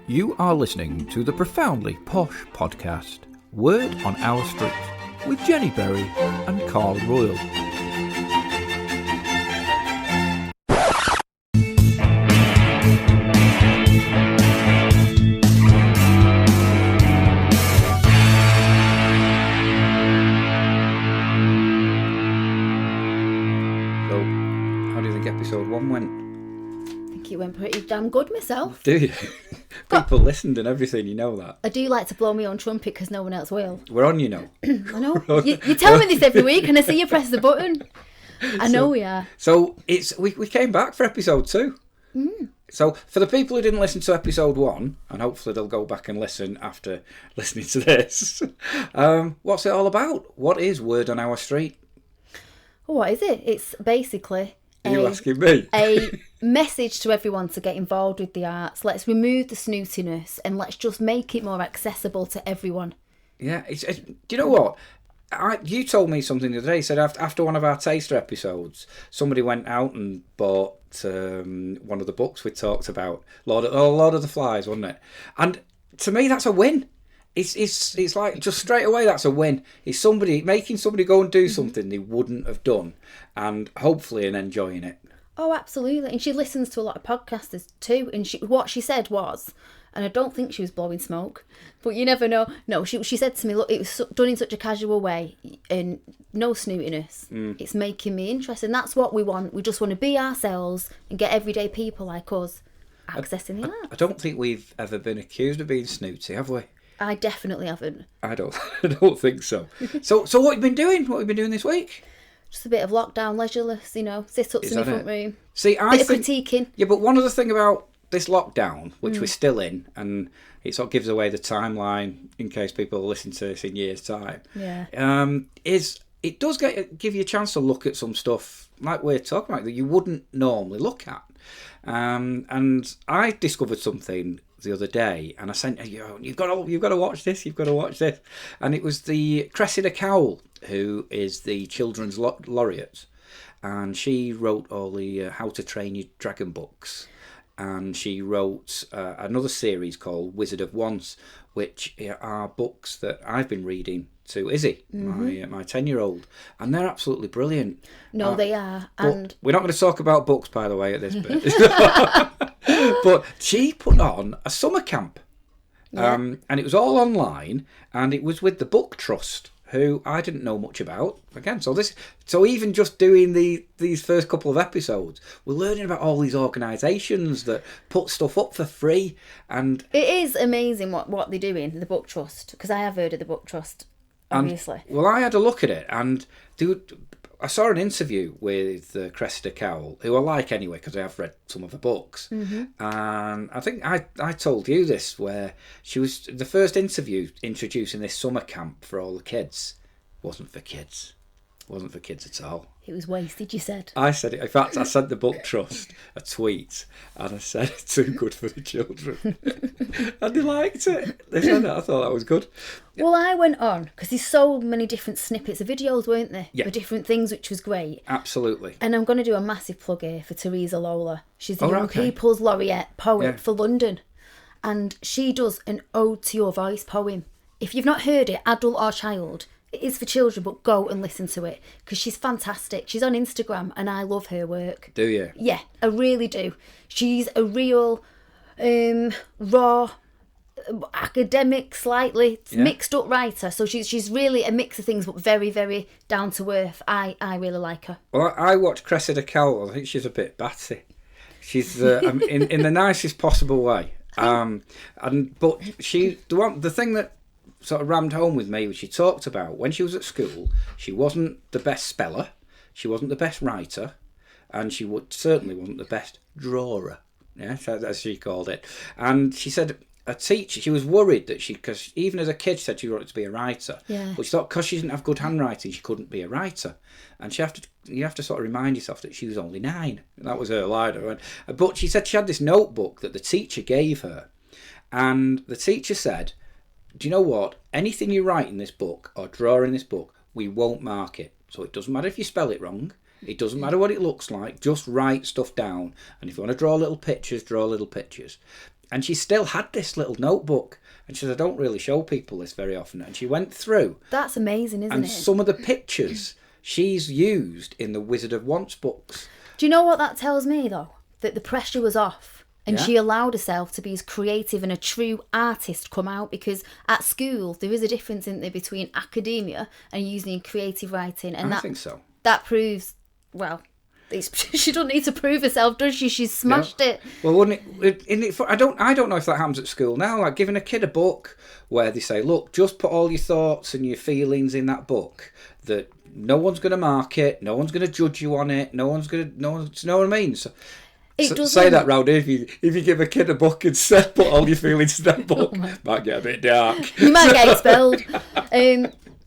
You are listening to the Profoundly Posh podcast, Word on Our Street, with Jenny Berry and Carl Royal. So, how do you think episode 1 went? I think it went pretty damn good myself. Do you? People listened and everything, you know that. I do like to blow my own trumpet because no one else will. We're on, you know. I know. You tell me this every week and I see you press the button. I know we are. So we came back for episode 2. So for the people who didn't listen to episode 1, and hopefully they'll go back and listen after listening to this, what's it all about? What is Word on Our Street? What is it? It's basically Are you asking me? a message to everyone to get involved with the arts. Let's remove the snootiness and let's just make it more accessible to everyone. Yeah, do you know what? You told me something the other day. You said after one of our taster episodes, somebody went out and bought one of the books we talked about, Lord of the Flies, wasn't it? And to me, that's a win. It's like just straight away that's a win. It's somebody making somebody go and do something they wouldn't have done, and hopefully enjoying it. Oh, absolutely. And she listens to a lot of podcasters too. And what she said was, and I don't think she was blowing smoke, but you never know. No, she said to me, look, it was done in such a casual way and no snootiness. It's making me interested. And that's what we want. We just want to be ourselves and get everyday people like us accessing the arts. I don't think we've ever been accused of being snooty, have we? I definitely haven't. I don't think so. So what have you been doing? What have you been doing this week? Just a bit of lockdown leisureless, sit-ups in the front room. See, bit of critiquing. Yeah, but one other thing about this lockdown, which we're still in, and it sort of gives away the timeline in case people listen to this in years' time, is it does give you a chance to look at some stuff like we're talking about that you wouldn't normally look at. And I discovered something the other day, and I sent you've got to watch this, and it was the Cressida Cowell, who is the children's laureate, and she wrote all the How to Train Your Dragon books, and she wrote another series called Wizard of Once, which are books that I've been reading to Izzy, my 10-year-old, and they're absolutely brilliant. No, they are. And we're not going to talk about books, by the way, at this bit. But she put on a summer camp, and it was all online, and it was with the Book Trust, who I didn't know much about. Again, so even just doing these first couple of episodes, we're learning about all these organisations that put stuff up for free, and it is amazing what they do in the Book Trust, because I have heard of the Book Trust, obviously. Well, I had a look at it, and I saw an interview with Cressida Cowell, who I like anyway because I have read some of her books. And I think I told you this, where she was the first interview introducing this summer camp for all the kids. Wasn't for kids at all. It was wasted, you said. I said it. In fact, I sent the Book Trust a tweet, and I said it's too good for the children, and they liked it. They said that. I thought that was good. Well, I went on because there's so many different snippets of videos, weren't there? Yeah. For different things, which was great. Absolutely. And I'm going to do a massive plug here for Teresa Lola. She's the Young People's Laureate poet for London, and she does an Ode to Your Voice poem. If you've not heard it, adult or child, it is for children, but go and listen to it because she's fantastic. She's on Instagram and I love her work. Do you? Yeah, I really do. She's a real raw, academic, slightly mixed up writer. So she's really a mix of things, but very, very down to earth. I really like her. Well, I watched Cressida Cowell. I think she's a bit batty. She's in the nicest possible way. But the thing that sort of rammed home with me, which she talked about when she was at school, she wasn't the best speller, she wasn't the best writer, and she certainly wasn't the best drawer, as she called it. And she said a teacher, she was worried that because even as a kid she said she wanted to be a writer, but she thought because she didn't have good handwriting she couldn't be a writer, and you have to sort of remind yourself that she was only 9. And that was her line. But she said she had this notebook that the teacher gave her, and the teacher said, do you know what? Anything you write in this book or draw in this book, we won't mark it. So it doesn't matter if you spell it wrong. It doesn't matter what it looks like. Just write stuff down. And if you want to draw little pictures, draw little pictures. And she still had this little notebook. And she said, I don't really show people this very often. And she went through. That's amazing, isn't it? And some of the pictures she's used in the Wizard of Once books. Do you know what that tells me, though? That the pressure was off. And she allowed herself to be as creative and a true artist come out, because at school there is a difference, isn't there, between academia and using creative writing. And I think so. That proves, well, she doesn't need to prove herself, does she? She's smashed it. Well, wouldn't it? I don't know if that happens at school now. Like giving a kid a book where they say, "Look, just put all your thoughts and your feelings in that book. That no one's going to mark it, no one's going to judge you on it, no one's. You know what I mean?" So, say that, Rowdy. If you give a kid a book and say, put all your feelings in that book, might get a bit dark. You might get expelled.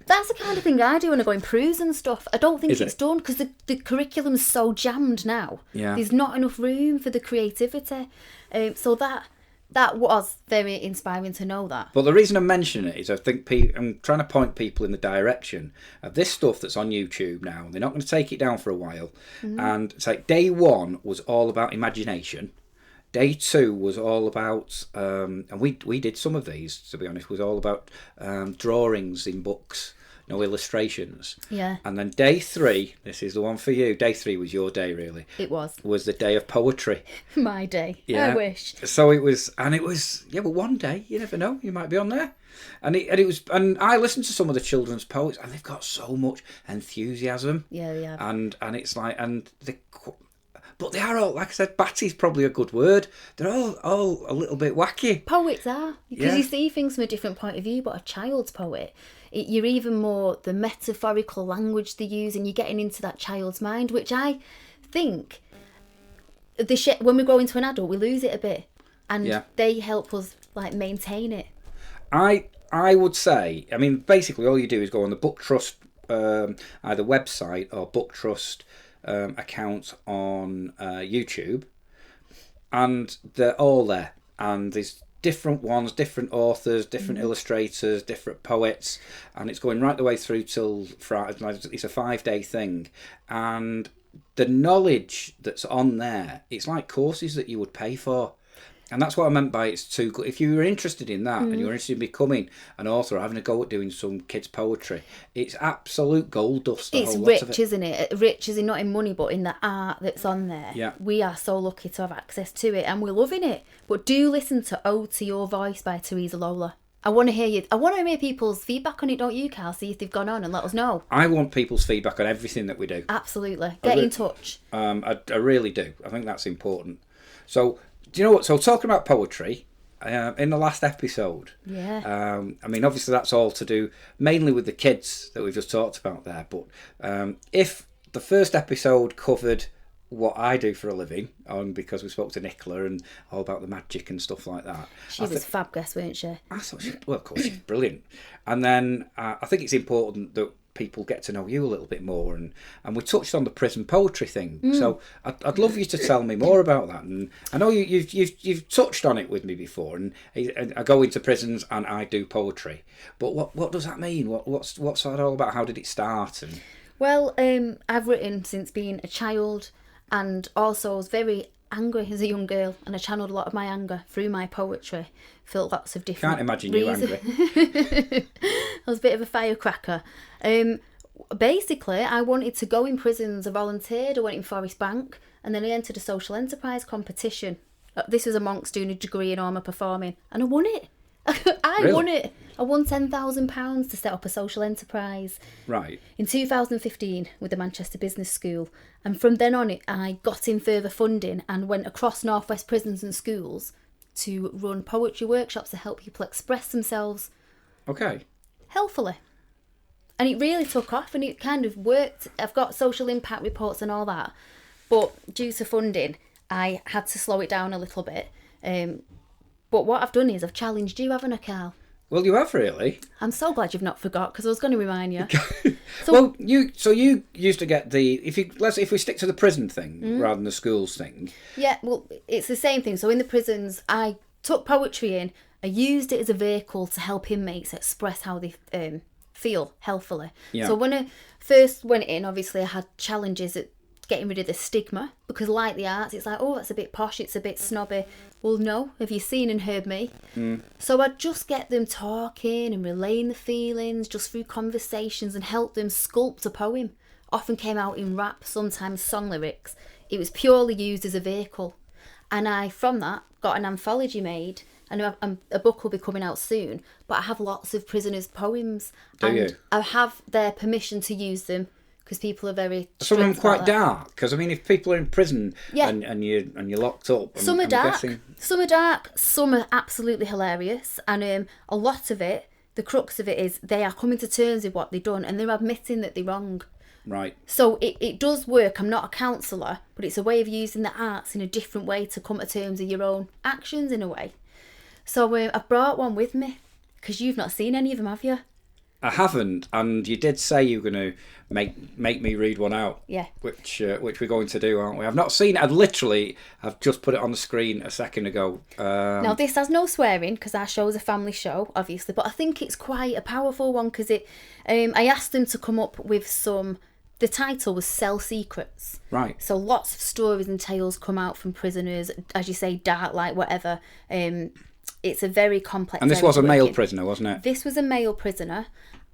That's the kind of thing I do when I go in proofs and stuff. I don't think it's done because the curriculum's so jammed now. Yeah. There's not enough room for the creativity. So that was very inspiring to know that. But the reason I'm mentioning it is I think I'm trying to point people in the direction of this stuff that's on YouTube now. They're not going to take it down for a while. Mm-hmm. And it's like day 1 was all about imagination. Day 2 was all about, and we did some of these, to be honest, was all about drawings in books, illustrations. Yeah. And then day 3, this is the one for you. Day 3 was your day, really. It was. Was the day of poetry. My day. Yeah. I wish. So it was, but one day, you never know, you might be on there. And I listened to some of the children's poets, and they've got so much enthusiasm. Yeah. And it's like, but they are all, like I said, batty's probably a good word. They're all a little bit wacky. Poets are. Because you see things from a different point of view, but a child's poet, you're even more the metaphorical language they use, and you're getting into that child's mind, which I think when we grow into an adult, we lose it a bit. And they help us maintain it. I would say, basically all you do is go on the Book Trust either website or Book Trust account on YouTube, and they're all there, and there's different ones, different authors, different illustrators, different poets, and it's going right the way through till Friday. It's a 5-day thing, and the knowledge that's on there, it's like courses that you would pay for. And that's what I meant by it's too good. If you were interested in that and you were interested in becoming an author or having a go at doing some kids' poetry, it's absolute gold dust. It's rich, isn't it? Rich as in not in money, but in the art that's on there. Yeah. We are so lucky to have access to it, and we're loving it. But do listen to Ode to Your Voice by Teresa Lola. I want to hear people's feedback on it, don't you, Carl? See if they've gone on and let us know. I want people's feedback on everything that we do. Absolutely. Get in touch. I really do. I think that's important. So... Do you know what? So talking about poetry, in the last episode, obviously that's all to do mainly with the kids that we've just talked about there. But if the first episode covered what I do for a living, because we spoke to Nicola and all about the magic and stuff like that. She was fab guest, weren't she? I thought of course, she's brilliant. And then I think it's important that people get to know you a little bit more, and we touched on the prison poetry thing. So I'd love you to tell me more about that. And I know you've touched on it with me before, and I go into prisons and I do poetry. But what does that mean? What's that all about? How did it start? And well, I've written since being a child, and also I was very angry as a young girl, and I channeled a lot of my anger through my poetry for lots of different. Can't imagine reasons. You angry. I was a bit of a firecracker. Basically, I wanted to go in prisons. I volunteered. I went in Forest Bank, and then I entered a social enterprise competition. This was amongst doing a degree in armour performing, and I won it. I won it. I won £10,000 to set up a social enterprise. Right. In 2015 with the Manchester Business School. And from then on, I got in further funding and went across North West prisons and schools to run poetry workshops to help people express themselves. Okay. Healthfully. And it really took off, and it kind of worked. I've got social impact reports and all that. But due to funding, I had to slow it down a little bit. But what I've done is I've challenged you, haven't I, Carl? Well, you have, really. I'm so glad you've not forgot, because I was going to remind you. So, you used to get if we stick to the prison thing rather than the schools thing. Yeah, well, it's the same thing. So in the prisons, I took poetry in. I used it as a vehicle to help inmates express how they feel healthily. Yeah. So when I first went in, obviously I had challenges at getting rid of the stigma, because like the arts, it's like, oh, that's a bit posh, it's a bit snobby. Well, no, have you seen and heard me? So I'd just get them talking and relaying the feelings just through conversations and help them sculpt a poem. Often came out in rap, sometimes song lyrics. It was purely used as a vehicle. And I, from that, got an anthology made, and a book will be coming out soon, but I have lots of prisoners' poems. Do and you? I have their permission to use them, because people are very Some of them strict quite about that. dark, because I mean, if people are in prison Yeah. and you're locked up, Some are I'm dark, guessing... some are dark, some are absolutely hilarious, and a lot of it, the crux of it is they are coming to terms with what they've done, and they're admitting that they're wrong. Right. So it does work. I'm not a counsellor, but it's a way of using the arts in a different way to come to terms with your own actions in a way. So I've brought one with me, because you've not seen any of them, have you? I haven't, and you did say you were going to make me read one out. Yeah. Which we're going to do, aren't we? I've not seen it. I've just put it on the screen a second ago. Now, this has no swearing, because our show is a family show, obviously, but I think it's quite a powerful one, because I asked them to come up with some... The title was Cell Secrets. Right. So lots of stories and tales come out from prisoners, as you say, dark, light, whatever. It's a very complex... And this was a male prisoner, wasn't it? This was a male prisoner,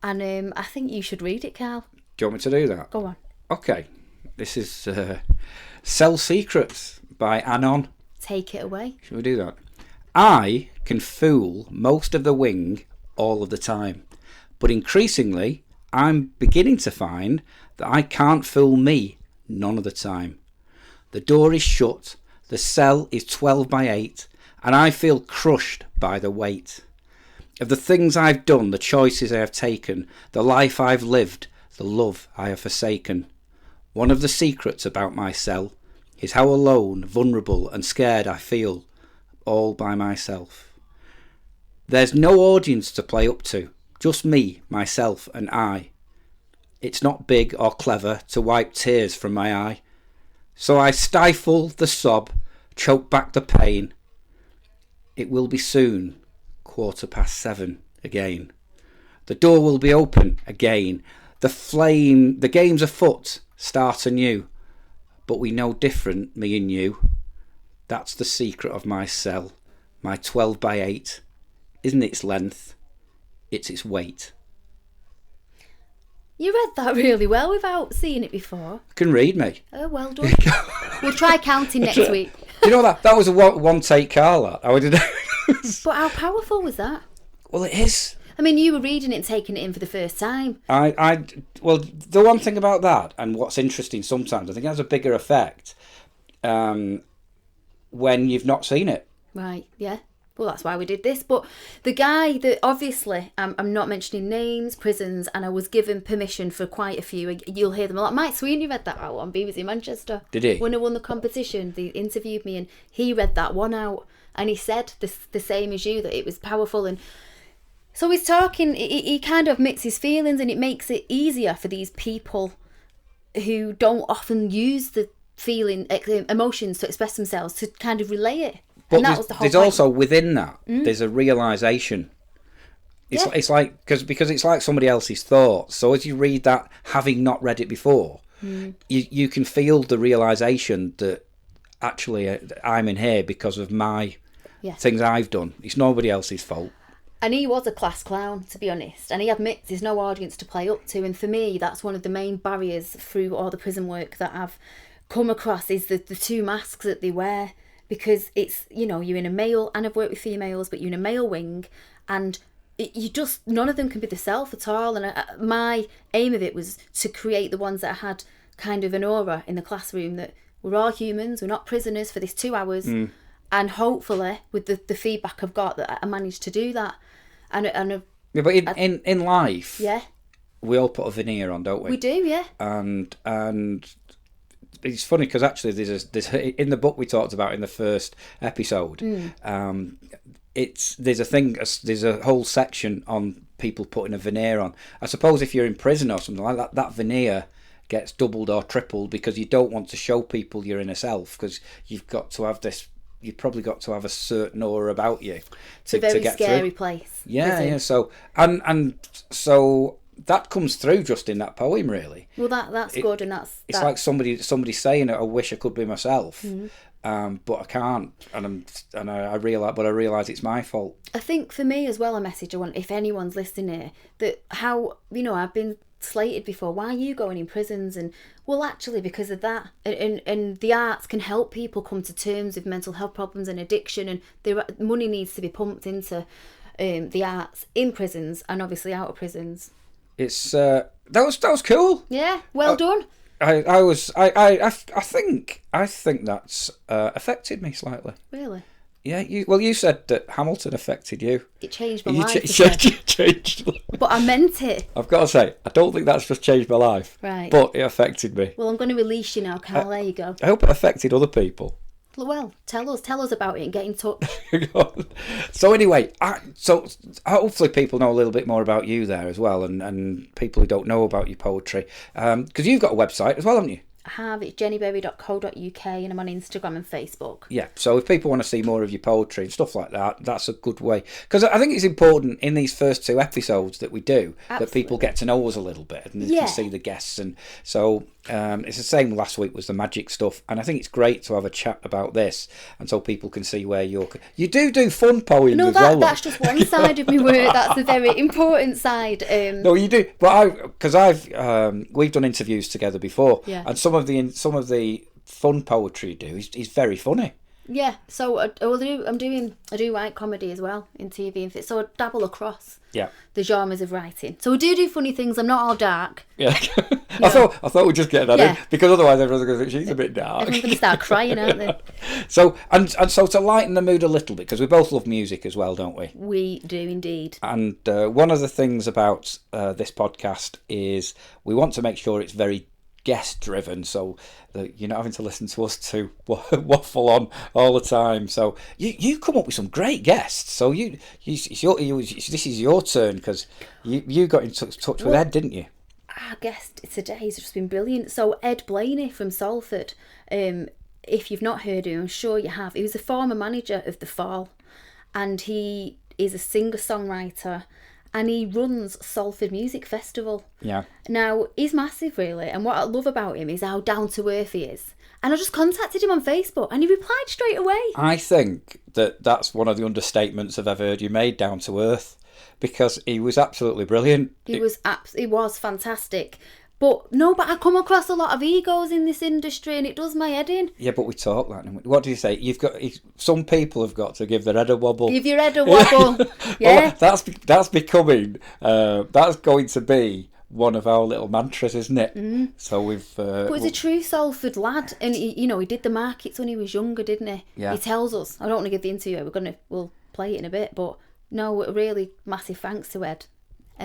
and I think you should read it, Carl. Do you want me to do that? Go on. Okay. This is Cell Secrets by Anon. Take it away. Shall we do that? I can fool most of the wing all of the time, but increasingly I'm beginning to find that I can't fool me none of the time. The door is shut, the cell is 12 by 8, and I feel crushed by the weight of the things I've done, the choices I have taken, the life I've lived, the love I have forsaken. One of the secrets about my cell is how alone, vulnerable and scared I feel, all by myself. There's no audience to play up to, just me, myself and I. It's not big or clever to wipe tears from my eye, so I stifle the sob, choke back the pain. It will be soon 7:15 again. The door will be open again. The game's afoot, start anew. But we know different, me and you. That's the secret of my cell, my 12 by 8. Isn't its length, it's its weight. You read that really well without seeing it before. You can read me. Oh, well done. We'll try counting next week. Do you know that was a one take car, that. I would. But how powerful was that? Well, it is. I mean, you were reading it and taking it in for the first time. Well, the one thing about that, and what's interesting sometimes, I think it has a bigger effect when you've not seen it. Right, yeah. Well, that's why we did this. But the guy that, obviously, I'm not mentioning names, prisons, and I was given permission for quite a few. You'll hear them a lot. Mike Sweeney read that out on BBC Manchester. Did he? When I won the competition, they interviewed me and he read that one out. And he said the same as you, that it was powerful. And so he's talking, he kind of admits his feelings, and it makes it easier for these people who don't often use the emotions to express themselves to kind of relay it. But and that was the whole there's point. also within that, there's a realisation. It's like because it's like somebody else's thoughts. So as you read that, having not read it before, you can feel the realisation that actually I'm in here because of my things I've done. It's nobody else's fault. And he was a class clown, to be honest. And he admits there's no audience to play up to. And for me, that's one of the main barriers through all the prison work that I've come across, is the two masks that they wear. Because it's, you're in a male, and I've worked with females, but you're in a male wing, and none of them can be the self at all. And my aim of it was to create the ones that had kind of an aura in the classroom, that we're all humans, we're not prisoners for this 2 hours. And hopefully, with the feedback I've got, that I managed to do that. Yeah, but in life, we all put a veneer on, don't we? We do, yeah. And it's funny because actually there's in the book we talked about in the first episode. There's a whole section on people putting a veneer on. I suppose if you're in prison or something like that, that veneer gets doubled or tripled because you don't want to show people your inner self, because you've probably got to have a certain aura about you to get scary place. Yeah. So and so that comes through just in that poem, really. Well, that's good, and it's like somebody saying, "I wish I could be myself." But I can't, and I realise it's my fault. I think for me as well, a message I want, if anyone's listening here, that how, I've been slated before, why are you going in prisons? And well, actually because of that, and the arts can help people come to terms with mental health problems and addiction, and money needs to be pumped into the arts in prisons and obviously out of prisons. It's that was cool. Yeah, well done. I think that's affected me slightly. Really? Yeah. You said that Hamilton affected you. It changed my life. Changed. But I meant it. I've got to say, I don't think that's just changed my life. Right. But it affected me. Well, I'm going to release you now, Cowell. There you go. I hope it affected other people. Well, tell us about it and get in touch. So anyway, so hopefully people know a little bit more about you there as well, and people who don't know about your poetry, because you've got a website as well, haven't you? I have. It's jennyberry.co.uk, and I'm on Instagram and Facebook. Yeah, so if people want to see more of your poetry and stuff like that, that's a good way. Because I think it's important in these first 2 episodes that we do, that people get to know us a little bit and they can see the guests. And so it's the same last week was the magic stuff. And I think it's great to have a chat about this, and so people can see where you do fun poems as well. No, that's just one side of my work. That's a very important side. No, you do. But we've done interviews together before, and some of the fun poetry you do is very funny. Yeah, so I do write comedy as well in TV and so I dabble across the genres of writing. So I do funny things. I'm not all dark. Yeah, I thought we'd just get that in, because otherwise everyone's going to think she's a bit dark. Everyone's going to start crying, aren't they? So so to lighten the mood a little bit, because we both love music as well, don't we? We do indeed. And one of the things about this podcast is we want to make sure it's very guest driven, so that you're not having to listen to us to waffle on all the time. So you come up with some great guests. So this is your turn, because you got in touch with Ed, didn't you? Our guest today has just been brilliant. So Ed Blaney from Salford. If you've not heard of him, I'm sure you have. He was a former manager of The Fall, and he is a singer-songwriter. And he runs Salford Music Festival. Yeah. Now, he's massive, really. And what I love about him is how down-to-earth he is. And I just contacted him on Facebook, and he replied straight away. I think that's one of the understatements I've ever heard you made, down-to-earth, because he was absolutely brilliant. He was fantastic. But I come across a lot of egos in this industry, and it does my head in. Yeah, but we talk that. What do you say? Some people have got to give their head a wobble. Give your head a wobble. Yeah. Well, that's becoming. That's going to be one of our little mantras, isn't it? Mm. So we've. But he's a true Salford lad, and he did the markets when he was younger, didn't he? Yeah. He tells us. I don't want to give the interview. We'll play it in a bit, but no, really massive thanks to Ed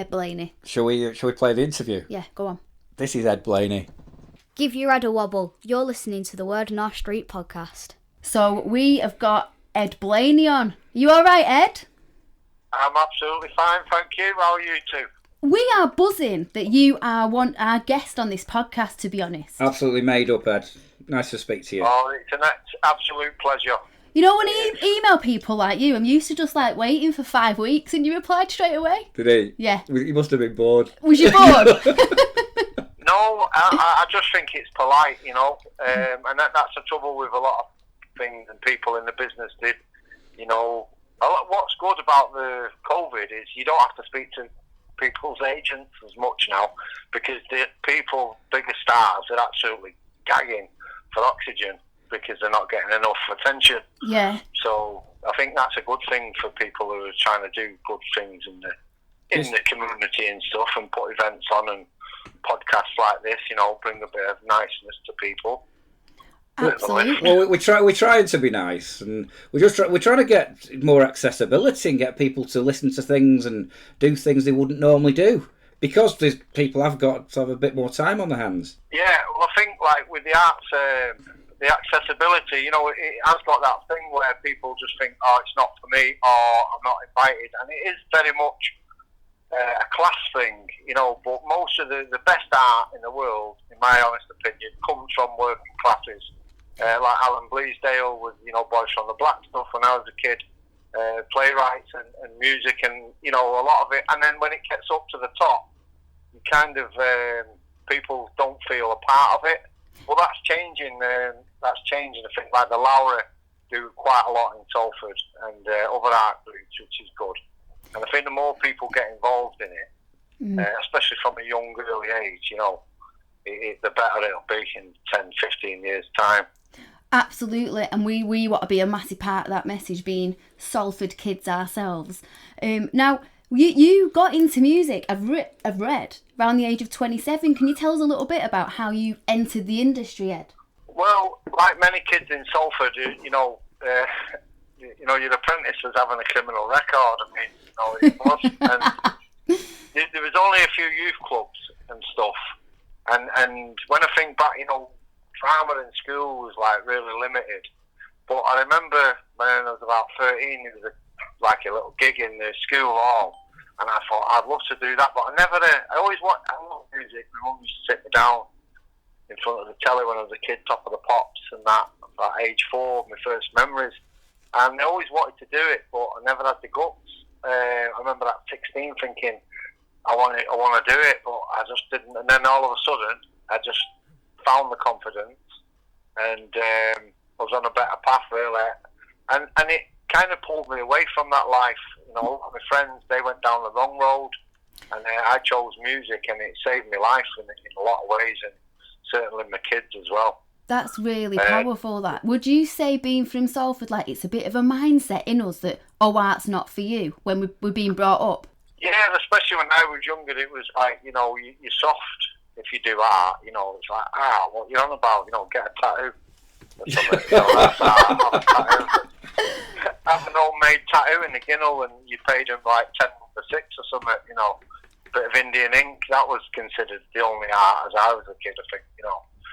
Blaney. Shall we play the interview? Yeah, go on. This is Ed Blaney. Give your head a wobble. You're listening to the Word on Our Street podcast. So we have got Ed Blaney on. You all right, Ed? I'm absolutely fine, thank you. How are you two? We are buzzing that you are our guest on this podcast, to be honest. Absolutely made up, Ed. Nice to speak to you. Oh, it's an absolute pleasure. When I email people like you, I'm used to just waiting for 5 weeks, and you replied straight away. Did he? Yeah. You must have been bored. Was you bored? No, I just think it's polite, and that's the trouble with a lot of things and people in the business. What's good about the COVID is you don't have to speak to people's agents as much now, because the bigger stars, are absolutely gagging for oxygen because they're not getting enough attention. Yeah. So I think that's a good thing for people who are trying to do good things in the community and stuff, and put events on and podcasts like this, bring a bit of niceness to people. Absolutely. Well, we're trying to be nice, and we're trying to get more accessibility and get people to listen to things and do things they wouldn't normally do, because these people have got to have a bit more time on their hands. Yeah, well, I think with the arts, the accessibility, it has got that thing where people just think, oh, it's not for me, or I'm not invited, and it is very much a class thing, but most of the best art in the world, in my honest opinion, comes from working classes. Like Alan Bleasdale with, Boys from the Black stuff when I was a kid, playwrights and music and, a lot of it. And then when it gets up to the top, kind of people don't feel a part of it. Well, that's changing. I think like the Laura do quite a lot in Salford and other art groups, which is good. And I think the more people get involved in it, especially from a young, early age, the better it'll be in 10, 15 years' time. Absolutely, and we want to be a massive part of that message, being Salford kids ourselves. Now, you got into music, I've read, around the age of 27. Can you tell us a little bit about how you entered the industry, Ed? Well, like many kids in Salford, your apprentice was having a criminal record. I mean, it was. And there was only a few youth clubs and stuff. And when I think back, drama in school was like really limited. But I remember when I was about 13, there was a little gig in the school hall, and I thought I'd love to do that. But I always wanted music. My mum used to sit me down in front of the telly when I was a kid, Top of the Pops and that, at age 4, my first memories. And I always wanted to do it, but I never had the guts. I remember at 16 thinking, I want to do it, but I just didn't. And then all of a sudden, I just found the confidence, and I was on a better path, really. And it kind of pulled me away from that life. A lot of my friends, they went down the wrong road, and I chose music, and it saved my life in a lot of ways, and certainly my kids as well. That's really powerful, that. Would you say, being from Salford, like, it's a bit of a mindset in us that, art's not for you, when we're being brought up? Yeah, especially when I was younger, it was like, you're soft if you do art, it's like, what you're on about, get a tattoo or something, that's art, have a tattoo. Have an homemade tattoo in the ginnel, and you paid them like 10 for 6 or something, a bit of Indian ink. That was considered the only art as I was a kid, I think,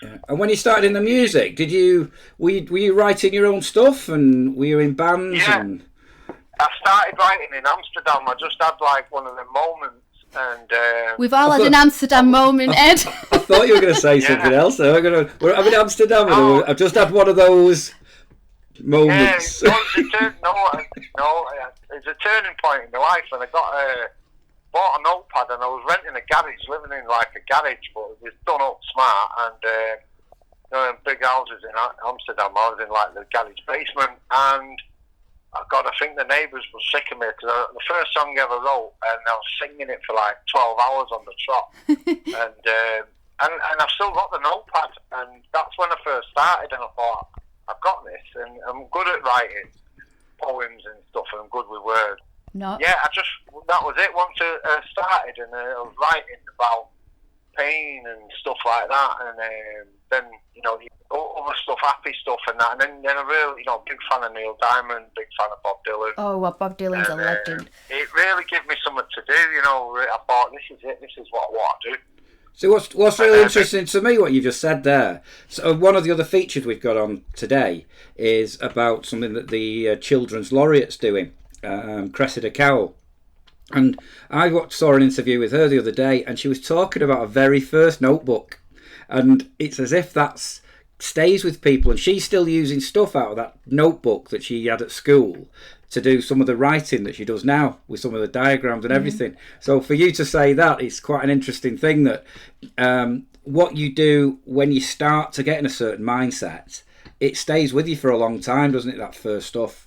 Yeah. And when you started in the music, were you writing your own stuff, and were you in bands? Yeah. And... I started writing in Amsterdam. I just had like one of the moments, and we've all had an Amsterdam moment, Ed. I thought you were going to say something else. I'm in Amsterdam, and I've just had one of those moments. Yeah, it's a turning point in my life, and I bought a notepad, and I was renting a garage, living in like a garage, but it was done up smart, and big houses in Amsterdam. I was in like the garage basement, and I think the neighbours were sick of me, because the first song I ever wrote, and I was singing it for like 12 hours on the trot, and I've still got the notepad, and that's when I first started, and I thought, I've got this, and I'm good at writing poems and stuff, and I'm good with words. No. Yeah, that was it. Once I started, and I was writing about pain and stuff like that, and then other stuff, happy stuff, and that, and then I really, big fan of Neil Diamond, big fan of Bob Dylan. Oh, well, Bob Dylan's a legend. It really gave me something to do. I thought, this is it. This is what I want to do. So what's really interesting to me, what you just said there. So one of the other features we've got on today is about something that the Children's Laureate's doing, Cressida Cowell. And I saw an interview with her the other day, and she was talking about her very first notebook. And it's as if that stays with people, and she's still using stuff out of that notebook that she had at school to do some of the writing that she does now with some of the diagrams and everything. So for you to say that, it's quite an interesting thing that what you do when you start to get in a certain mindset, it stays with you for a long time, doesn't it, that first stuff?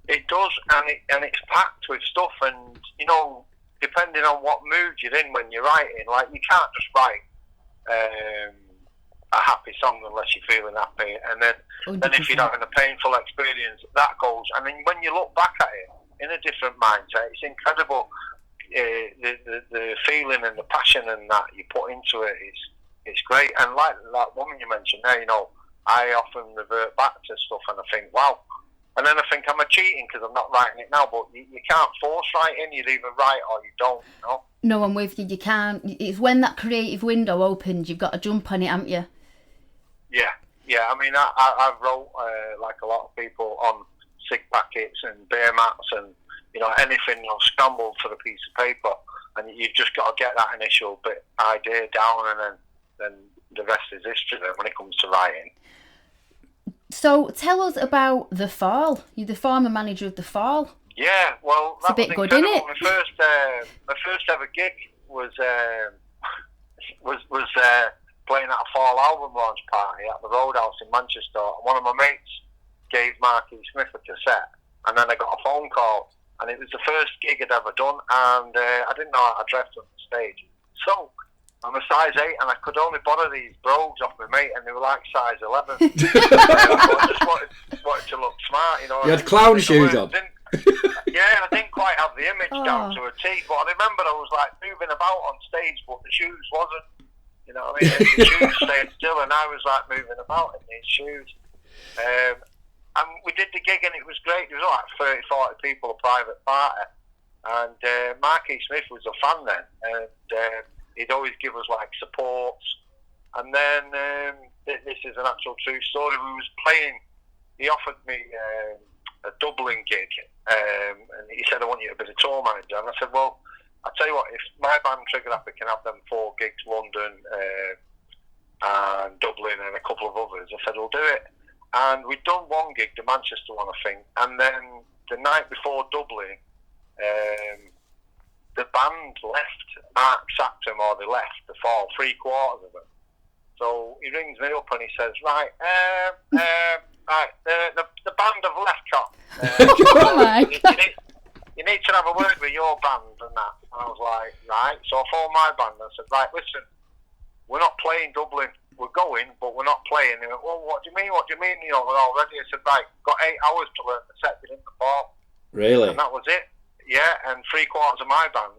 It does, and it's packed with stuff, and, depending on what mood you're in when you're writing, like, you can't just write a happy song unless you're feeling happy, and then if you're having a painful experience, that goes. I mean, when you look back at it in a different mindset, it's incredible. The feeling and the passion and that you put into it is great. And like that woman you mentioned there, I often revert back to stuff, and I think, wow. And then I think, am I cheating because I'm not writing it now? But you can't force writing. You either write or you don't. No, I'm with you. You can't. It's when that creative window opens, you've got to jump on it, haven't you? Yeah. I mean, I wrote like a lot of people on cig packets and beer mats and anything scrambled for a piece of paper, and you've just got to get that initial idea down, and then the rest is history. Then when it comes to writing. So tell us about The Fall. You're the former manager of The Fall. Yeah, well, it's a bit good, isn't it? My first ever gig was was playing at a fall album launch party at the Roadhouse in Manchester. One of my mates gave Marky Smith a cassette, and then I got a phone call, and it was the first gig I'd ever done, and I didn't know how to dress on the stage. So I'm a size 8, and I could only borrow these brogues off my mate, and they were like size 11. I just wanted to look smart, you know. You had clown shoes on. I didn't quite have the image down to a T, but I remember I was like moving about on stage, but the shoes wasn't. You know what I mean? The shoes stayed still, and I was like moving about in these shoes. And we did the gig, and it was great. There was like 30, 40 people, a private party. And Marky Smith was a fan then, and he'd always give us like supports. And then this is an actual true story. We was playing. He offered me a Dublin gig, and he said, "I want you to be the tour manager." And I said, "Well, I'll tell you what. If my band Trigger Happy can have them 4 gigs, London and Dublin, and a couple of others," I said, "We'll do it." And we'd done 1 gig, the Manchester one, I think. And then the night before Dublin, the band left. Mark sacked them, or they left the fall, 3/4 of them. So he rings me up and he says, "Right, the band have left, Cop. Oh my God. You need to have a word with your band and that." And I was like, "Right." So I phoned my band and I said, "Right, listen, we're not playing Dublin. We're going, but we're not playing." They went, "Well, what do you mean? What do you mean? You know, we're all ready." I said, "Right, got 8 hours to learn the set in the fall." Really? And that was it. Yeah, and 3/4 of my band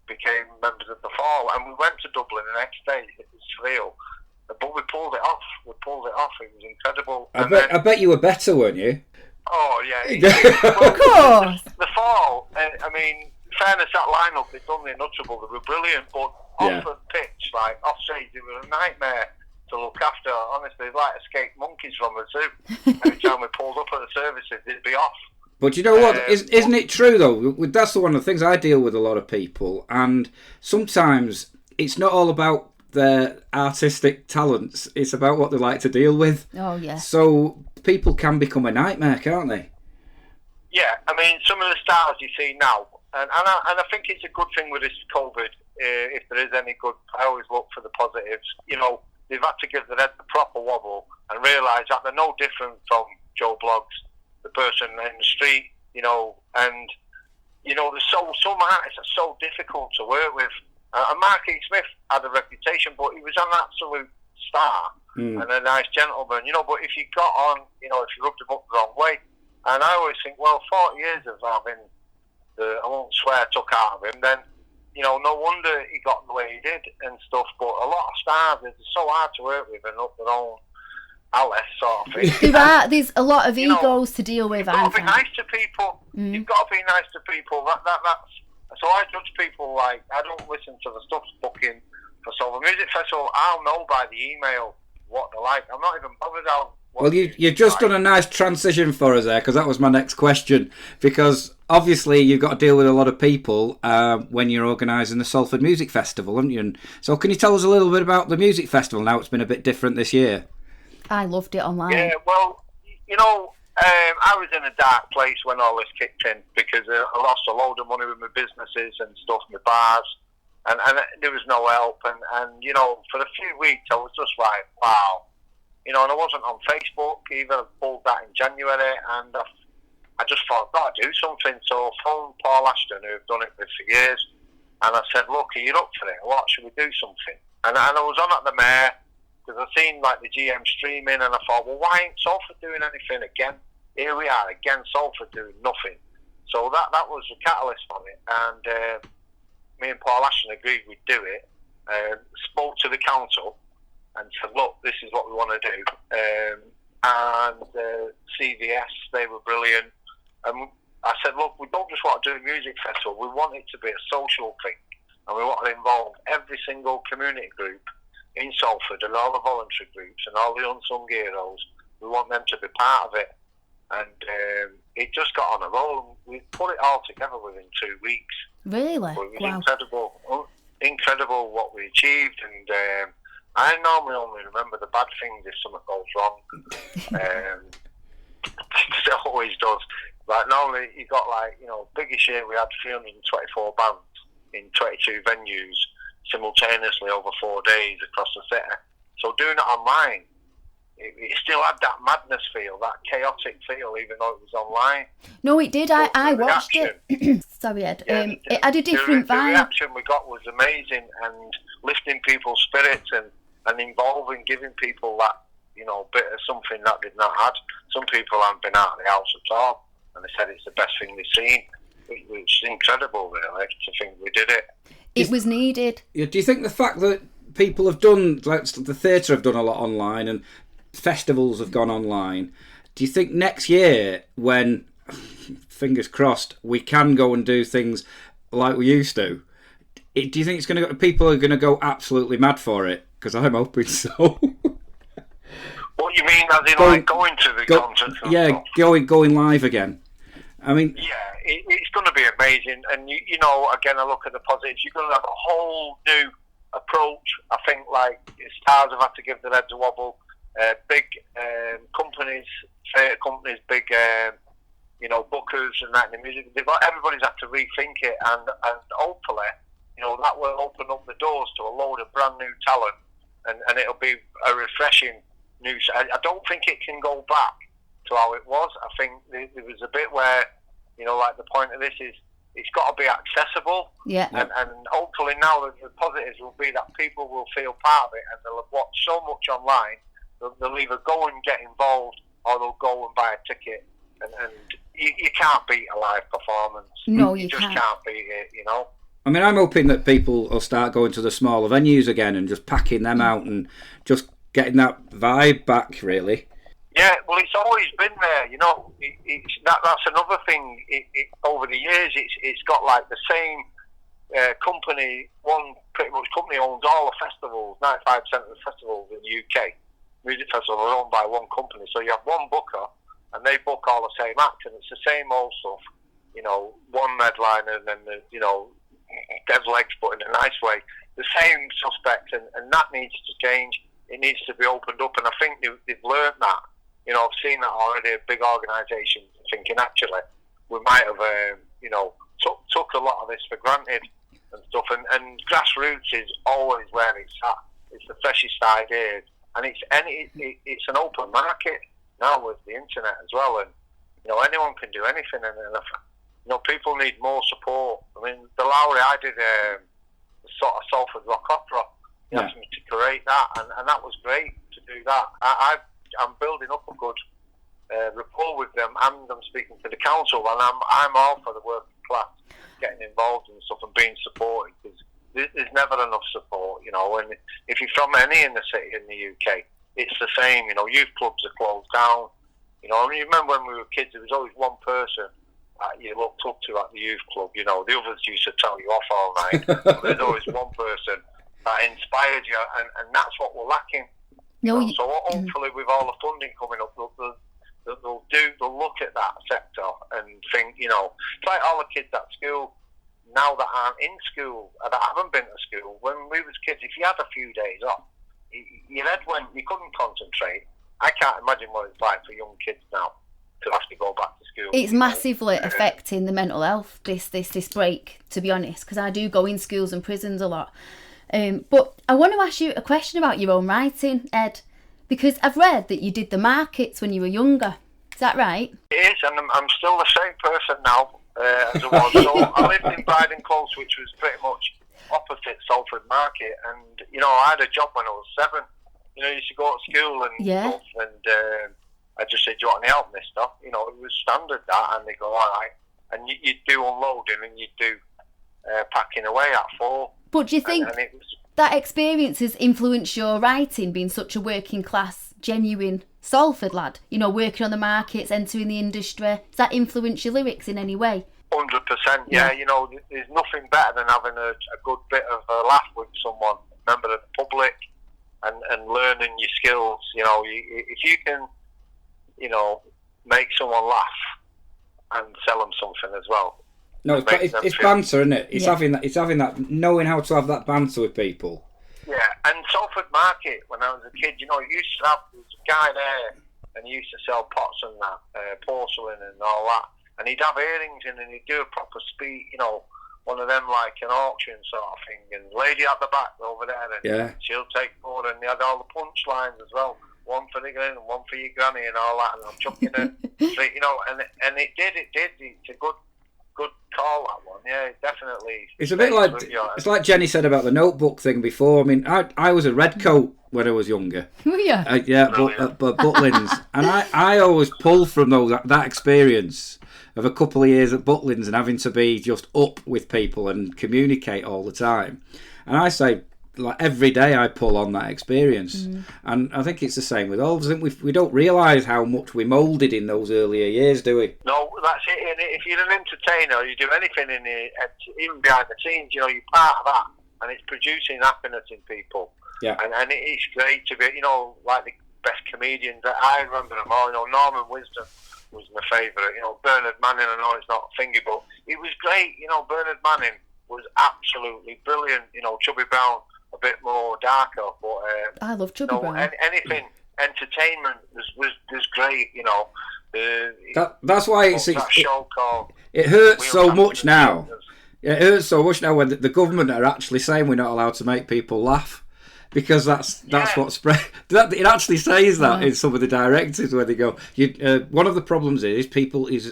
became members of the fall, and we went to Dublin the next day. It was surreal, but we pulled it off. It was incredible. I bet you were better, weren't you? Oh yeah. Of course. The fall. I mean, in fairness, that lineup, they'd done the unutterable. They were brilliant, but off the pitch, like off stage, they were a nightmare to look after. Honestly, like escaped monkeys from the zoo. Every time we pulled up at the services, they'd be off. But you know what? Isn't it true, though? That's one of the things I deal with a lot of people. And sometimes it's not all about their artistic talents. It's about what they like to deal with. Oh, yeah. So people can become a nightmare, can't they? Yeah, I mean, some of the stars you see now, and I think it's a good thing with this COVID, if there is any good, I always look for the positives. You know, they've had to give the head the proper wobble and realise that they're no different from Joe Bloggs, the person in the street, you know, and, you know, there's some artists are so difficult to work with. And Marky Smith had a reputation, but he was an absolute star and a nice gentleman, you know, but if you got on, you know, if you rubbed him up the wrong way, and I always think, well, 40 years of having I won't swear, took out of him, then, you know, no wonder he got the way he did and stuff, but a lot of stars, it's so hard to work with and up their own Alice sort of thing. There's a lot of egos to deal with. You've got to be nice to people. You've got to be nice to people. That's so I judge people like, I don't listen to the stuff booking for Soulful Music Festival. I'll know by the email what they're like. I'm not even bothered out. Well, you've just done a nice transition for us there, because that was my next question. Because obviously you've got to deal with a lot of people when you're organising the Salford Music Festival, haven't you? And so can you tell us a little bit about the music festival now? It's been a bit different this year. I loved it online. Yeah, well, you know, I was in a dark place when all this kicked in, because I lost a load of money with my businesses and stuff, my bars, and there was no help. And you know, for a few weeks I was just like, wow. You know, and I wasn't on Facebook either. I pulled that in January, and I just thought, I've got to do something. So I phoned Paul Ashton, who've done it with for years, and I said, look, are you up for it? What, should we do something? And I was on at the Mayor, because I seen like the GM streaming, and I thought, well, why ain't Salford doing anything again? Here we are again, Salford doing nothing. So that was the catalyst for it, and me and Paul Ashton agreed we'd do it. Spoke to the council and said, look, this is what we want to do. And CVS, they were brilliant. And I said, look, we don't just want to do a music festival, we want it to be a social thing, and we want to involve every single community group in Salford and all the voluntary groups and all the unsung heroes. We want them to be part of it. And it just got on a roll. We put it all together within 2 weeks. Really? It was incredible what we achieved. And I normally only remember the bad things if something goes wrong. It always does. Like normally you got like, you know, biggest year we had 324 bands in 22 venues. simultaneously over 4 days across the city. So doing it online, it still had that madness feel, that chaotic feel, even though it was online. No, it did. I watched it. Sorry, Ed. It had a different vibe. The reaction we got was amazing, and lifting people's spirits and involving, giving people that, you know, bit of something that they've not had. Some people haven't been out of the house at all, and they said it's the best thing they've seen. It's incredible, really, to think we did it. It was needed. Yeah, do you think the fact that people have done, like the theatre have done a lot online and festivals have gone online, do you think next year, when, fingers crossed, we can go and do things like we used to, do you think it's going to, people are going to go absolutely mad for it? Because I'm hoping so. What you mean, as in like going to the concerts? Yeah, going live again. I mean, yeah, it's going to be amazing. And you know, again, I look at the positives. You're going to have a whole new approach. I think like stars have had to give their heads a wobble. Big companies, theatre companies, big you know, bookers and that in the music. Everybody's had to rethink it, and hopefully, you know, that will open up the doors to a load of brand new talent, and it'll be a refreshing new. I don't think it can go back to how it was. I think there was a bit where, you know, like the point of this is it's got to be accessible. Yeah. And hopefully now the positives will be that people will feel part of it, and they'll have watched so much online. They'll either go and get involved, or they'll go and buy a ticket. And you can't beat a live performance. No, you just can't beat it, you know. I mean, I'm hoping that people will start going to the smaller venues again and just packing them out and just getting that vibe back, really. Yeah, well, it's always been there, you know. That's another thing. Over the years, it's got like the same company. One pretty much company owns all the festivals. 95% of the festivals in the UK, music festivals, are owned by one company. So you have one booker, and they book all the same acts, and it's the same old stuff. You know, one headliner, and then you know, dead legs, but in a nice way. The same suspects, and that needs to change. It needs to be opened up, and I think they've learned that. You know, I've seen that already. Big organisations thinking actually we might have, you know, took a lot of this for granted and stuff. And grassroots is always where it's at. It's the freshest ideas, and it's an open market now with the internet as well. And you know, anyone can do anything. And you know, people need more support. I mean, the Lowry, I did a sort of Salford rock opera. He asked me to create that, and that was great to do that. I'm building up a good rapport with them, and I'm speaking to the council, and I'm all for the working class getting involved and stuff and being supported, because there's never enough support, you know. And if you're from any in the city in the UK, it's the same. You know, youth clubs are closed down. You know, I mean, you remember when we were kids, there was always one person that you looked up to at the youth club. You know, the others used to tell you off all night. But there's always one person that inspired you, and that's what we're lacking. No, so hopefully, with all the funding coming up, they'll look at that sector and think, you know, it's like all the kids at school now that aren't in school, that haven't been to school. When we was kids, if you had a few days off, your head went, you couldn't concentrate. I can't imagine what it's like for young kids now to have to go back to school. It's massively affecting the mental health, this break, to be honest, because I do go in schools and prisons a lot. But I want to ask you a question about your own writing, Ed, because I've read that you did the markets when you were younger. Is that right? It is, and I'm still the same person now as I was. So I lived in Bryden Close, which was pretty much opposite Salford Market, and you know, I had a job when I was 7. You know, I used to go to school and stuff, and I just said, "Do you want any help, mister?" You know, it was standard that, and they go, "All right," and you'd do unloading and you'd do packing away at 4. But do you think that experience has influenced your writing, being such a working class, genuine Salford lad? You know, working on the markets, entering the industry. Does that influence your lyrics in any way? 100%, yeah. You know, there's nothing better than having a good bit of a laugh with someone, member of the public, and learning your skills. You know, if you can, you know, make someone laugh and sell them something as well. No, it's banter, isn't it? It's having that, knowing how to have that banter with people. Yeah, and Salford Market, when I was a kid, you know, there was a guy there, and he used to sell pots and that, porcelain and all that, and he'd have earrings in, and he'd do a proper speech, you know, one of them like an auction sort of thing, and lady at the back over there, and she'll take forward, and they had all the punchlines as well. One for the granny and one for your granny and all that, and I'm chucking it, straight, you know, and it did. It's a good call, that one. Yeah, it definitely. It's a bit like it's like Jenny said about the notebook thing before. I mean, I was a redcoat when I was younger. Yeah. But Butlins, and I always pull from that experience of a couple of years at Butlins and having to be just up with people and communicate all the time. And I say, like, every day I pull on that experience. And I think it's the same with all of us. I think we don't realise how much we moulded in those earlier years, do we? No, that's it. And if you're an entertainer, you do anything even behind the scenes, you know, you're part of that, and it's producing happiness in people. Yeah. And it's great to be, you know, like the best comedians. I remember them all. You know, Norman Wisdom was my favourite. You know, Bernard Manning, I know it's not a thingy, but it was great. You know, Bernard Manning was absolutely brilliant. You know, Chubby Brown, a bit more darker, but I love Chubby Brown. Anything entertainment was great. You know, that's why that show called. It hurts so much now. It hurts so much now when the government are actually saying we're not allowed to make people laugh. Because that's what spread. It actually says that in some of the directives where they go, one of the problems is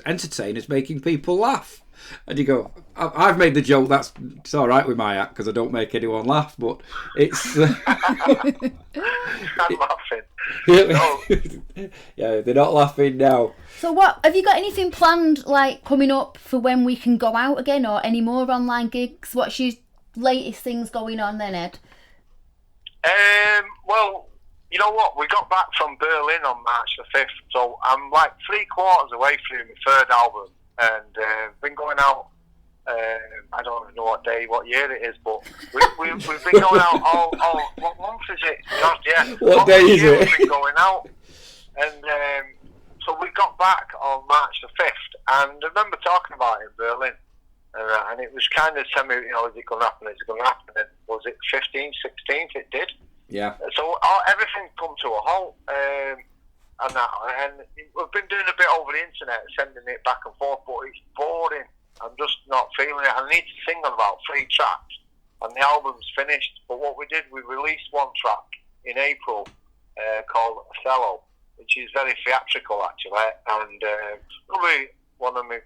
entertainers making people laugh, and you go, I've made the joke it's all right with my act because I don't make anyone laugh, but it's. I'm laughing. Yeah, they're not laughing now. So what have you got anything planned like coming up for when we can go out again, or any more online gigs? What's your latest things going on then, Ed? Well, you know what? We got back from Berlin on March the 5th, so I'm like 3/4 away through my third album, and been going out. I don't even know what year it is, but we've been going out all. What month is it? God, yeah. What day is it? We've been going out, and so we got back on March the 5th, and I remember talking about it in Berlin. And it was kind of semi, you know, is it going to happen? Is it going to happen? And was it 15th, 16th? It did. Yeah. So everything come to a halt, and we've been doing a bit over the internet, sending it back and forth, but it's boring. I'm just not feeling it. I need to sing on about 3 tracks, and the album's finished. But what we did, we released 1 track in April called Othello, which is very theatrical actually, and probably one of my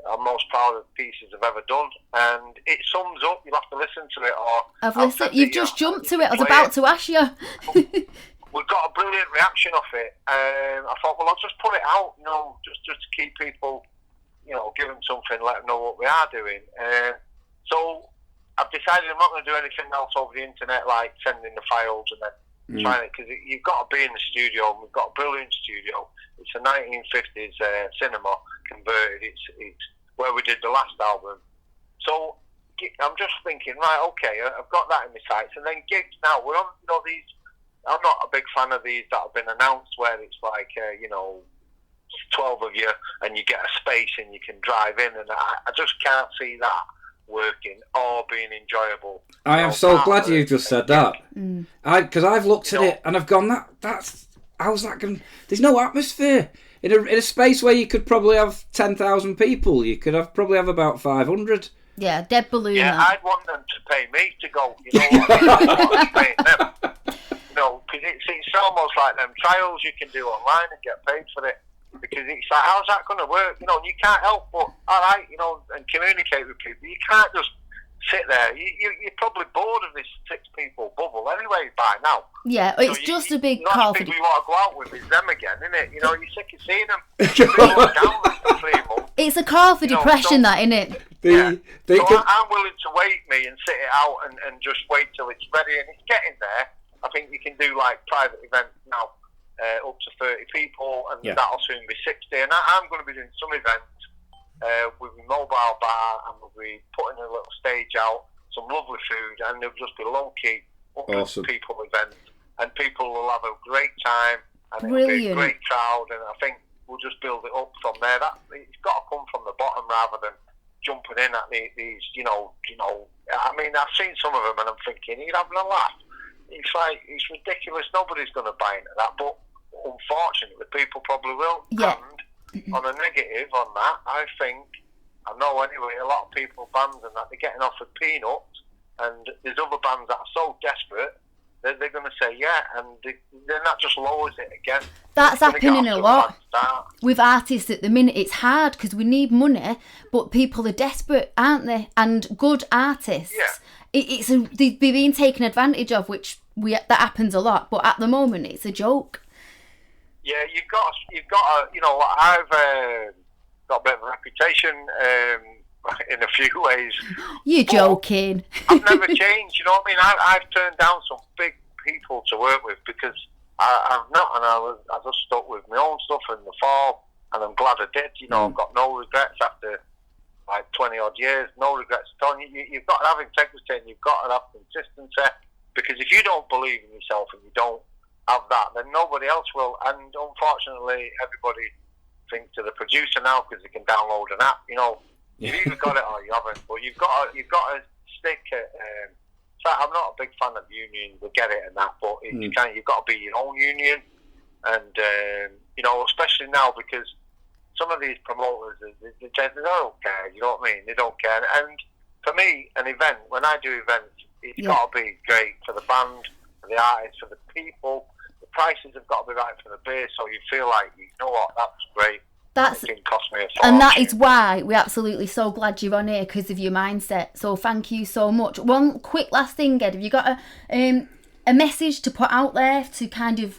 I'm most proud of pieces I've ever done, and it sums up. You'll have to listen to it, or I've listened. You've just jumped to it. I was about to ask you. We've got a brilliant reaction off it. I thought, well, I'll just put it out, you know, just to keep people, you know, give them something, let them know what we are doing. So I've decided I'm not going to do anything else over the internet, like sending the files and then trying it, because you've got to be in the studio, and we've got a brilliant studio. It's a 1950s cinema converted. It's where we did the last album. So I'm just thinking, right, okay, I've got that in my sights. And then gigs now, we're on, you know, these, I'm not a big fan of these that have been announced where it's like, you know, 12 of you and you get a space and you can drive in. And I just can't see that working or being enjoyable. I am so glad you just said that. Because I've looked at it and I've gone, how's that going? There's no atmosphere. In a space where you could probably have 10,000 people, you could probably have about 500. Yeah, dead balloon. Yeah, I'd want them to pay me to go. You know what I mean? Paying them. No, because it's almost like them trials you can do online and get paid for it. Because it's like, how's that going to work? You know, you can't help but, all right, you know, and communicate with people. You can't just sit there. You're probably bored of this 6 people bubble anyway by now. Yeah, it's just a big call for... The last thing we want to go out with is them again, isn't it? You know, you're sick of seeing them. Down for 3 months. It's a call for depression, that, isn't it? I'm willing to wait and sit it out and just wait till it's ready, and it's getting there. I think you can do like private events now, up to 30 people, and that'll soon be 60. And I'm going to be doing some events with a mobile bar, and we'll be putting a little stage out, some lovely food, and it'll just be low-key, awesome people events, and people will have a great time, and it'll be a great crowd, and I think we'll just build it up from there. It's got to come from the bottom rather than jumping in at these, you know. I mean, I've seen some of them, and I'm thinking, you're having a laugh. It's like, it's ridiculous. Nobody's going to buy into that, but unfortunately, people probably will. Yeah. And on a negative on that, I think I know anyway, a lot of people, bands and that, they're getting offered peanuts, and there's other bands that are so desperate that they're going to say yeah, and then that just lowers it again. That's happening a lot with artists at the minute. It's hard because we need money, but people are desperate, aren't they? And good artists, they're being taken advantage of, that happens a lot. But at the moment, it's a joke. Yeah, you've got to, you know, I've got a bit of a reputation in a few ways. You're joking. I've never changed, you know what I mean? I've turned down some big people to work with because I've not, and I just stuck with my own stuff in the fall, and I'm glad I did. You know, I've got no regrets after like 20 odd years, no regrets at all. You've got to have integrity, and you've got to have consistency, because if you don't believe in yourself and you don't have that, then nobody else will. And unfortunately, everybody thinks to the producer now because they can download an app. You know, you've either got it or you haven't. But you've got to stick at. So I'm not a big fan of unions. I get it and that, but you've got to be your own union. And you know, especially now, because some of these promoters, they don't care. You know what I mean? They don't care. And for me, an event, when I do events, it's got to be great for the band, for the artists, for the people. The prices have got to be right for the beer, so you feel like, you know what, that was great. It didn't cost me a fortune. And that is why we're absolutely so glad you're on here, because of your mindset. So thank you so much. One quick last thing, Ed. Have you got a message to put out there, to kind of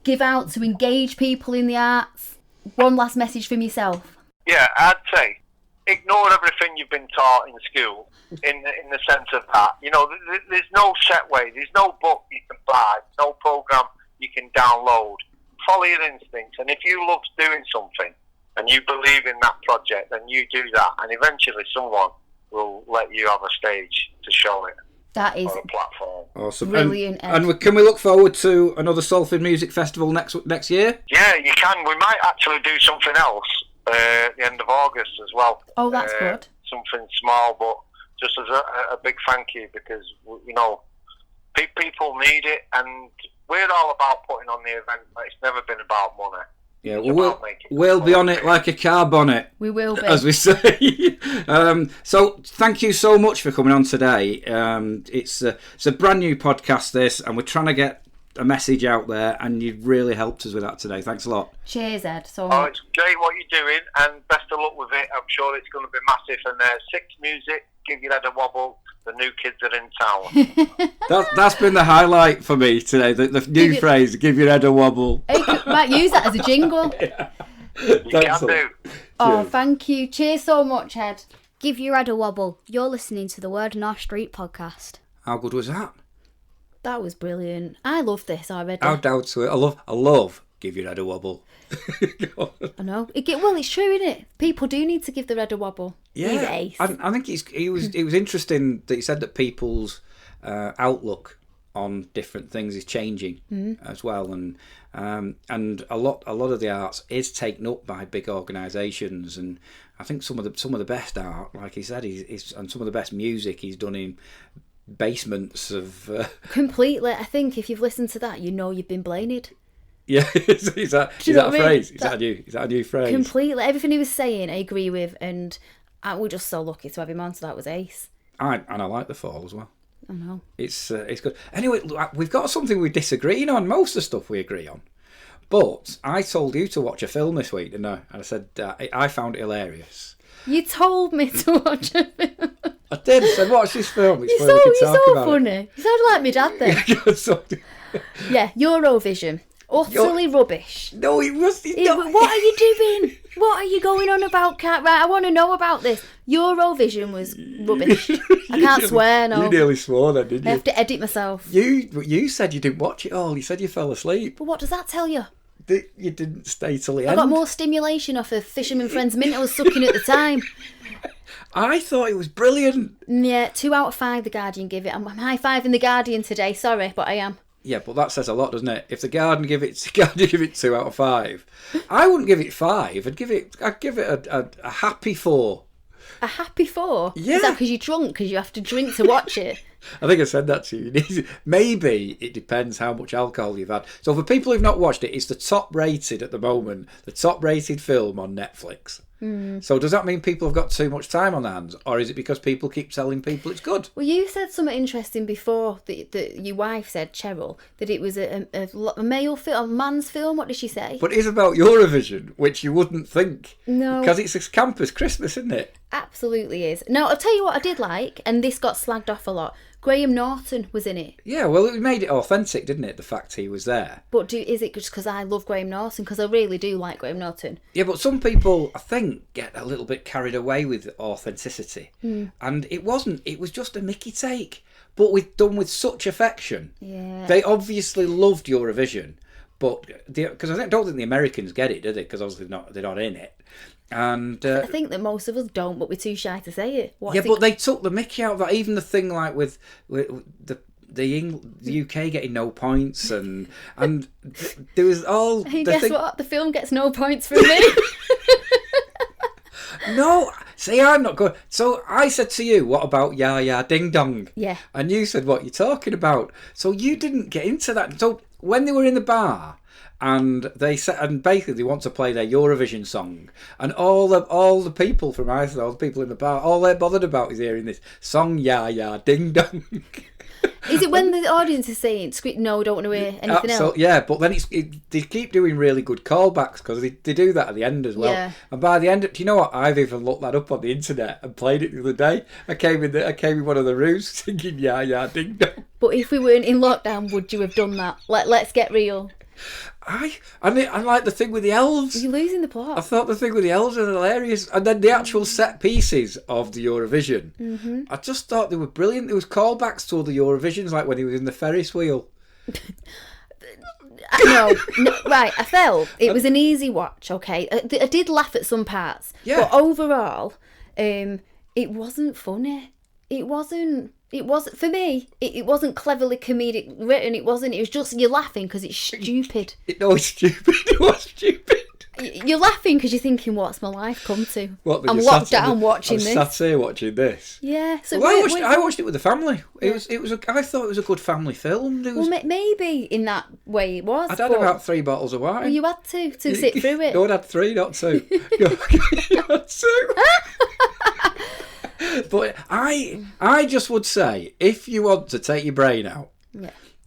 give out, to engage people in the arts? One last message from yourself. Yeah, I'd say ignore everything you've been taught in school, in the sense of that. You know, there's no set way. There's no book you can buy, no program you can download. Follow your instincts, and if you love doing something and you believe in that project, then you do that, and eventually someone will let you have a stage to show it. That is on a platform. Awesome. Brilliant. And can we look forward to another Salford Music Festival next year? Yeah, you can. We might actually do something else at the end of August as well. Oh, that's good. Something small, but just as a big thank you, because, you know, people need it, and we're all about putting on the event, but it's never been about money. Yeah, we'll be on it like a car bonnet. We will be, as we say. So thank you so much for coming on today. It's a brand new podcast, this, and we're trying to get a message out there, and you've really helped us with that today. Thanks a lot. Cheers, Ed. So much. It's great what you're doing, and best of luck with it. I'm sure it's going to be massive. And 6 Music, give your head a wobble. The new kids are in town. That's been the highlight for me today. The new phrase, give your head a wobble. You might use that as a jingle. Yeah. You can do. Oh, thank you. Cheers so much, Ed. Give your head a wobble. You're listening to the Word on Our Street podcast. How good was that? That was brilliant. I love this already. I'll doubt to it. I love give your head a wobble. I know. It's true, isn't it? People do need to give their head a wobble. Yeah, he's ace. I think it was interesting that he said that people's outlook on different things is changing as well, and a lot of the arts is taken up by big organisations, and I think some of the best art, like he said, and some of the best music he's done in basements of completely. I think if you've listened to that, you know you've been Blaneyed. Yeah, is that a phrase? Is that a new phrase? Completely. Everything he was saying, I agree with, and we're just so lucky to have him on. So that was ace. And I like The Fall as well. I know. It's good. Anyway, we've got something we disagree on. Most of the stuff we agree on. But I told you to watch a film this week, didn't I? And I said I found it hilarious. You told me to watch a film. I did. I said, watch this film. You're so funny. You sound like my dad then. Yeah, Eurovision. Utterly rubbish. No, it was. What are you doing? What are you going on about, Cat? Right, I want to know about this. Eurovision was rubbish. I can't swear, no. You nearly swore then, didn't you? I have to edit myself. You said you didn't watch it all. You said you fell asleep. But what does that tell you? You didn't stay till the end. I got more stimulation off of Fisherman Friends mint I was sucking at the time. I thought it was brilliant. Yeah, 2 out of 5 The Guardian give it. I'm high-fiving The Guardian today. Sorry, but I am. Yeah, but that says a lot, doesn't it? If the Guardian give it 2 out of 5, I wouldn't give it 5. I'd give it a happy 4. A happy 4? Yeah. Is that because you're drunk? Because you have to drink to watch it? I think I said that to you. Maybe it depends how much alcohol you've had. So for people who've not watched it, it's the top rated at the moment, the top rated film on Netflix. So does that mean people have got too much time on their hands, or is it because people keep telling people it's good? Well, you said something interesting before that your wife said, Cheryl, that it was a male film, a man's film. What did she say? But it is about Eurovision, which you wouldn't think. No. Because it's a campus Christmas, isn't it? Absolutely is. Now, I'll tell you what I did like, and this got slagged off a lot. Graham Norton was in it. Yeah, well, it made it authentic, didn't it, the fact he was there? But is it just because I love Graham Norton? Because I really do like Graham Norton. Yeah, but some people, I think, get a little bit carried away with authenticity. And it wasn't. It was just a Mickey take, but done with such affection. Yeah. They obviously loved Eurovision, but because I don't think the Americans get it, do they? Because obviously they're not in it. And I think that most of us don't, but we're too shy to say it. But they took the mickey out of that. Even the thing like with the UK getting no points, and there was all. Guess what? The film gets no points from me. No, see, I'm not good. So I said to you, what about Ya Ya Ding Dong? Yeah. And you said, what are you talking about? So you didn't get into that. So when they were in the bar, and they said, and basically they want to play their Eurovision song, and all the people from Iceland, all the people in the bar, all they're bothered about is hearing this song, Ya Ya Ding Dong. Is it when the audience is saying, no, don't want to hear anything else? Yeah, but then they keep doing really good callbacks, because they do that at the end as well. Yeah. And by the end, do you know what? I've even looked that up on the internet and played it the other day. I came in one of the rooms singing Ya Ya Ding Dong. But if we weren't in lockdown, would you have done that? Let's get real. I like the thing with the elves. You're losing the plot. I thought the thing with the elves was hilarious, and then the actual set pieces of the Eurovision. I just thought they were brilliant. There was callbacks to all the Eurovisions, like when he was in the Ferris wheel. No, right. I felt it was an easy watch. Okay, I did laugh at some parts, but overall, it wasn't funny. It wasn't for me. It wasn't cleverly comedic written. It wasn't. It was just you're laughing because it's stupid. It's stupid. It was stupid. You're laughing because you're thinking, "What's my life come to?" What, I'm locked down watching this. I'm sat here watching this. Yeah. So well, I watched it with the family. I thought it was a good family film. Well, maybe in that way it was. I'd had about 3 bottles of wine. Well, you had to sit through it. No, I'd had 3, not 2. You had 2. But I just would say, if you want to take your brain out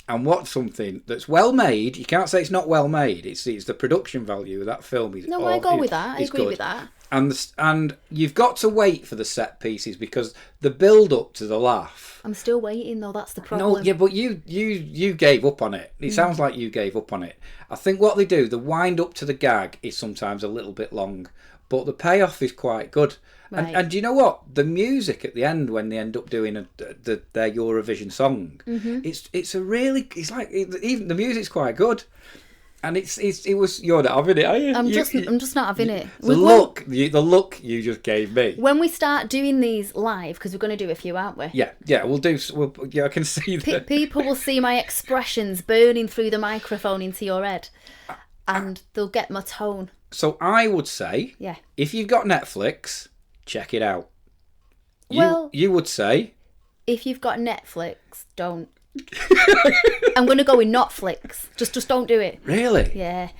and watch something that's well made, you can't say it's not well made. It's the production value of that film. I go with that. I agree with that. And you've got to wait for the set pieces, because the build up to the laugh. I'm still waiting though. That's the problem. No, yeah, but you gave up on it. It sounds like you gave up on it. I think what they do, the wind up to the gag, is sometimes a little bit long, but the payoff is quite good. Right. And do you know what? The music at the end, when they end up doing their Eurovision song, it's like even the music's quite good, and you're not having it, are you? I'm just not having it. The look you just gave me. When we start doing these live, because we're going to do a few, aren't we? Yeah, we'll do. I can see that. People will see my expressions burning through the microphone into your head, and they'll get my tone. So I would say, if you've got Netflix, check it out. You would say, if you've got Netflix, don't. I'm going to go with Notflix. Just don't do it. Really? Yeah.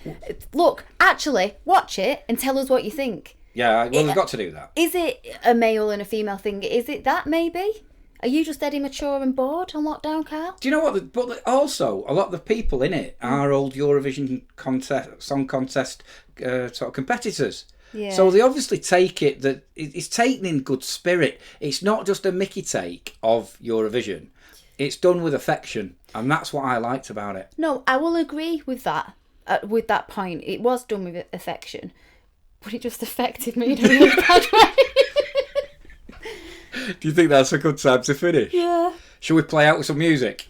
Look, actually, watch it and tell us what you think. Yeah, well, we've got to do that. Is it a male and a female thing? Is it that, maybe? Are you just dead immature and bored on lockdown, Carl? Do you know what? But also, a lot of the people in it are old Eurovision Song Contest sort of competitors. Yeah. So they obviously take it that it's taken in good spirit. It's not just a Mickey take of Eurovision. It's done with affection, and that's what I liked about it. No, I will agree with that. With that point, it was done with affection, but it just affected me in a really bad way. Do you think that's a good time to finish? Yeah. Shall we play out with some music?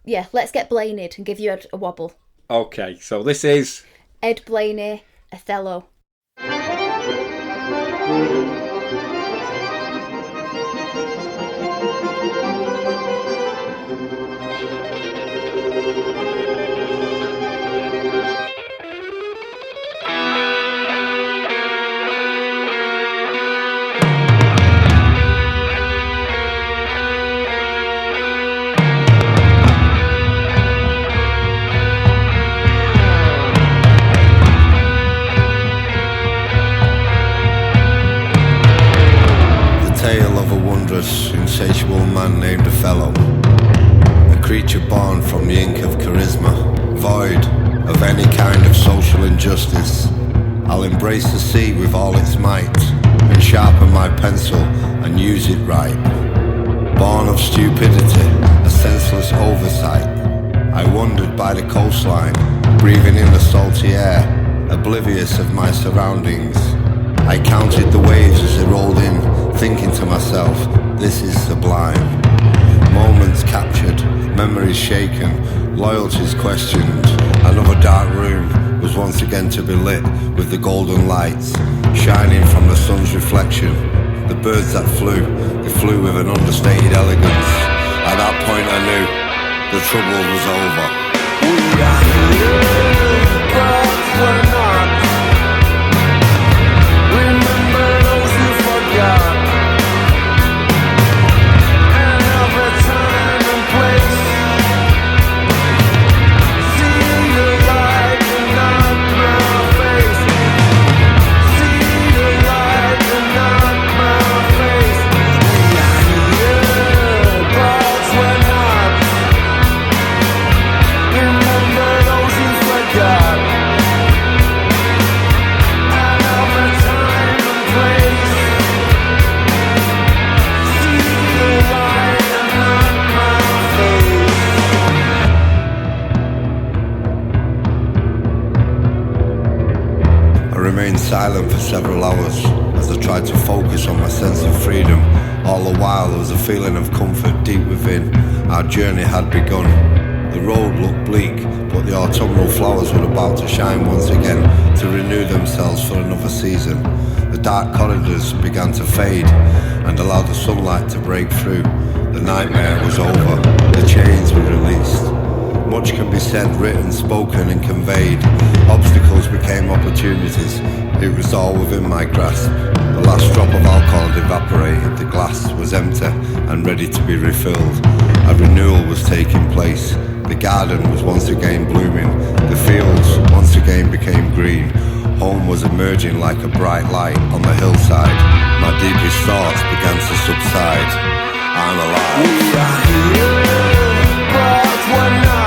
Yeah, let's get Blaney and give you a wobble. Okay, so this is Ed Blaney, Othello. insatiable man named Othello, a creature born from the ink of charisma, void of any kind of social injustice. I'll embrace the sea with all its might, and sharpen my pencil and use it right. Born of stupidity, a senseless oversight, I wandered by the coastline, breathing in the salty air, oblivious of my surroundings. I counted the waves as they rolled in, thinking to myself, this is sublime. Moments captured, memories shaken, loyalties questioned. Another dark room was once again to be lit with the golden lights shining from the sun's reflection. The birds that flew, they flew with an understated elegance. At that point I knew the trouble was over. We are here, but we're not. Remember those who forgot. And every time and place, see the light and not my face. See the light and not my face. We are here, but we're not. Remember those who forgot. And every time and place, see the light and not my face. I remained silent for several hours as I tried to focus on my sense of freedom. All the while there was a feeling of comfort deep within. Our journey had begun. The road looked bleak, but the autumnal flowers were about to shine once again, to renew themselves for another season. The dark corridors began to fade and allowed the sunlight to break through. The nightmare was over. The chains were released. Much can be said, written, spoken and conveyed. Obstacles became opportunities. It was all within my grasp. The last drop of alcohol had evaporated. The glass was empty and ready to be refilled. A renewal was taking place. The garden was once again blooming. The fields once again became green. Home was emerging like a bright light on the hillside. My deepest thoughts began to subside. I'm alive. We are here, but we're not.